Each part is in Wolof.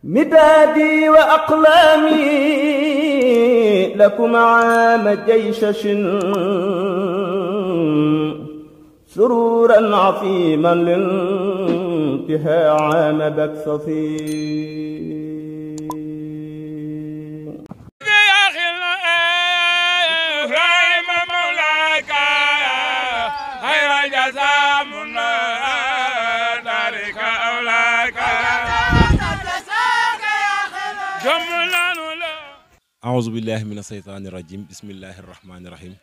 مدادي وأقلامي لكم عام جيشش سرورا عظيما لانتهاء عام بكسفي aousubillahi min asheytaani irajim bismillahi irrahmani irahim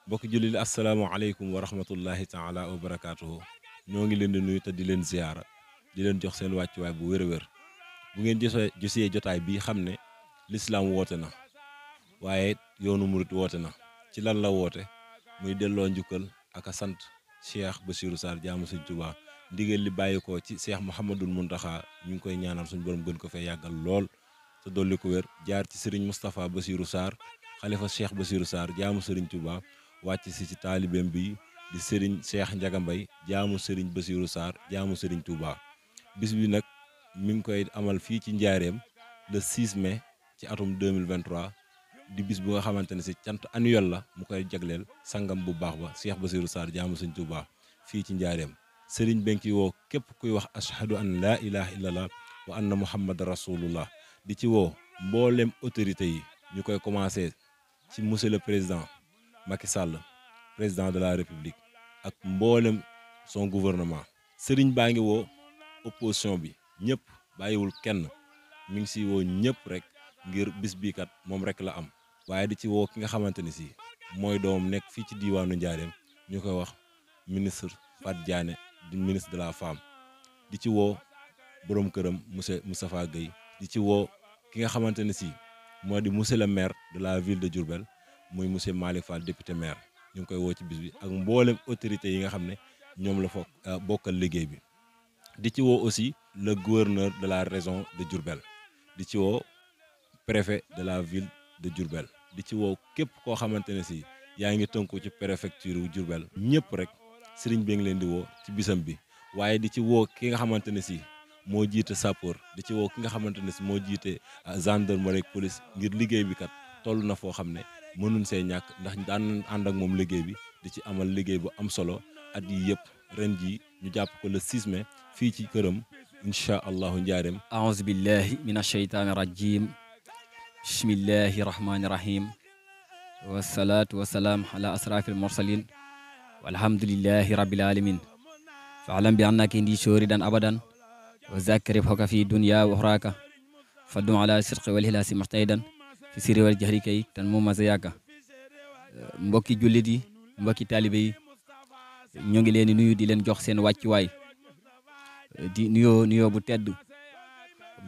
mbokki jullit assalaamu aleykum wa rahmatullahi taala wa barakatuhu ñoo ngi leen di nuyu te di leen ziyaara di leen jox seen wàccuwaay bu wér-wér bu ngeen gisee jotaay bii xam ne lislaam woote na waaye yoonu murit woote na ci lan la woote muy delloo njukkal ak a sant Cheikh Bassirou Sarr jaamu Sëñ Tuubaa ndigal li bàyyi ko ci Cheikh Mouhamadul Muntaxa ñu ngi koy ñaanal suñu borom gën ko fee yàggal lool te dolli ko wér jaar ci Serigne Moustapha Bassirou Sarr xalifa Cheikh Bassirou Sarr jaamu Serigne Touba wàcc si ci taalibeem bi di Serigne Cheikh Ndiaga Mbaye jaamu Serigne Bassirou Sarr jaamu Serigne Touba bis bi nag mi ngi koy amal fii ci njaareem le 6 mai ci atum 2023 di bis bu nga xamante ne si cant annuel la mu koy jagleel sangam bu baax ba Cheikh Bassirou Sarr jaamu Serigne Touba fii ci njaareem Serigne benki woo képp kuy wax ashhadu an laa ilaha illallah wa anna muhammad rasulullah di ci woo mboolem autorité yi ñu koy commencé ci monsieur le président Macky Sall président de la république ak mboolem son gouvernement sëriñ baa ngi woo opposition bi ñëpp bàyyiwul kenn mi ngi si woo ñëpp rek ngir bis bii kat moom rek la am waaye di ci woo ki nga xamante ni si mooy doomam nekk fii ci diiwaanu Njaareem ñu koy wax ministre Fatou Diané di ministre de la femme di ci woo borom këram monsieur Moustapha Gueye di ci woo ki nga xamante ne si moo di monsieur le maire de la ville de Diourbel muy monsieur Malick Fall député maire ñu ngi koy woo ci bis bi ak mboolem autorités yi nga xam ne ñoom la foog bokkal liggéey bi di ci woo aussi le gouverneur de la région de Diourbel di ci woo préfet de la ville de Diourbel di ci woo képp koo xamante ne si yaa ngi tënku ci préfecture wu Diourbel ñëpp rek sëriñ bi ngi leen di woo ci bisam bi waaye di ci woo ki nga xamante ne si moo jiite sapeur di ci woo ki nga xamante ne si moo jiite gendarmerie ak police ngir liggéey bi kat toll na foo xam ne mënuñ see ñàkk ndax daan ànd ak moom liggéey bi di ci amal liggéey bu am solo at yi yëpp ren jii ñu jàpp ko le 6 mai fii ci këram incha allahu njaareem aouzu billahi min asheytaani rajim bismillahi rahmani rahim wasalaatu wasalaam ala asrafil mursalin walhamdulillahi rabbil alamin faalam bi annaka indi shoridan abadan wa zakari foka fi dunya wa uxraka fadum ala sirqi wal hilasi murtaidan fi sirri wal jahri kay tan mu masa yàgga mbokki jullit yi mbokki taalibe yi ñoo ngi leen di nuyu di leen jox seen wàccuwaay di nuyoo bu tedd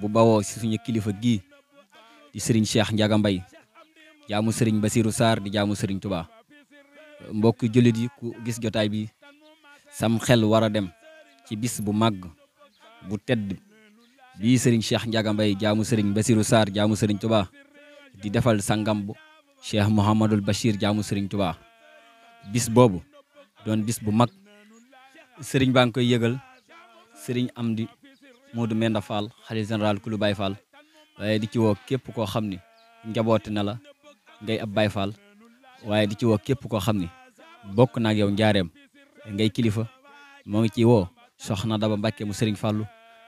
bu bawoo si suñu kilifa gii di Serigne Cheikh Ndiaga Mbaye jaamu Serigne Bassirou Sarr di jaamu Serigne Touba mbokki jullit yi ku gis jotaay bi sam xel war a dem ci bis bu màgg bu tedd bii Serigne Cheikh Ndiaga Mbaye jaamu Serigne Bassirou Sarr jaamu Serigne Touba di defal sangam bu Cheikh Mouhamadul Bachir jaamu Serigne Touba bis boobu doon bis bu mag Serigne baa ngi koy yëgal Serigne Amdi Modou Menda Fall xalifa général kulu Baye Fall waaye di ci woo képp koo xam ni njaboote na la ngay ab Baye Fall waaye di ci woo képp koo xam ni bokk na ak yow njaareem ngay kilifa moo ngi ciy woo soxna Daba Mbàkke mu Serigne Fallou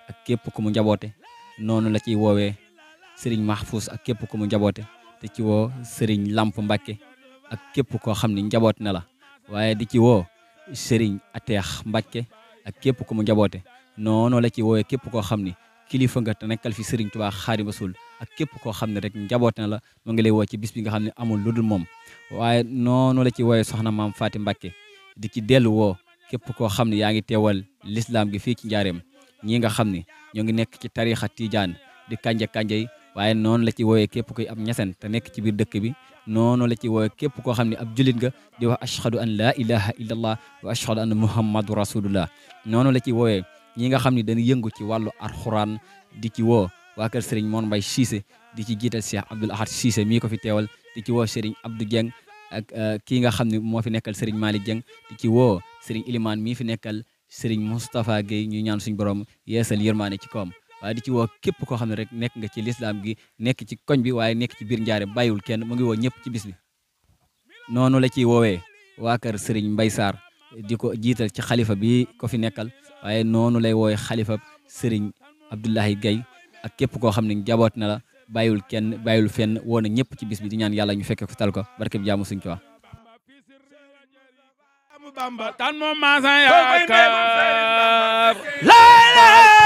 ak képp ku mu njaboote noonu la ciy woowee Serigne Mahfous ak képp ku mu njaboote te ci woo Serigne Lamp Mbàkke ak képp koo xam ni njaboot na la waaye di ci woo Serigne Ateex Mbàkke ak képp ku mu njaboote noonu la ci woowee képp koo xam ni kilifa nga te nekkal fi Serigne Touba Xaadimu Rasuul ak képp koo xam ne rek njaboote na la moo ngi lay woo ci bis bi nga xam ne amul lu dul moom waaye noonu la ci woowee soxna Maam Faati Mbàkke di ci dellu woo képp koo xam ne yaa ngi teewal l'islam gi fii ci njaareem ñi nga xam ne ñoo ngi nekk ci tariixa Tijaan di kànja yi waaye noonu la ci woowee képp koy ab ñasen te nekk ci biir dëkk bi noonu la ci woowee képp koo xam ne ab jullit nga di wax ashhadu an laa ilaha illallah wa ashhadu anna muhammadu rasulullah noonu la ci woowee ñi nga xam ne dañuy yëngu ci wàllu alxuraan di ci woo waa kër Serigne Mor Mbaye Cissé di ci jiital Cheikh Abdoul Ahad Cissé mii ko fi teewal di ci woo Serigne Abdou Dieng ak kii nga xam ne moo fi nekkal Serigne Malick Dieng di ci woo Serigne Ilimane mii fi nekkal Serigne Moustapha Gueye ñuy ñaan suñu borom yeesal yërmaane ci kawam waaye di ci woo képp koo xam ne rek nekk nga ci lislaam gi nekk ci koñ bi waaye nekk ci biir Njaaréem bàyyiwul kenn mu ngi woo ñëpp ci bis bi noonu la ciy woowee waa kër Serigne Mbaye Sarr di ko jiital ci xalifa bi ko fi nekkal waaye noonu lay woowee xalifa Serigne Abdoulahi Gaye ak képp koo xam ne jaboot na la bàyyiwul kenn bàyyiwul fenn woo na ñëpp ci bis bi di ñaan yàlla ñu fekke ko tal ko barke bi jaamu suñ ko Bamba tan mo ma sa yaakaar la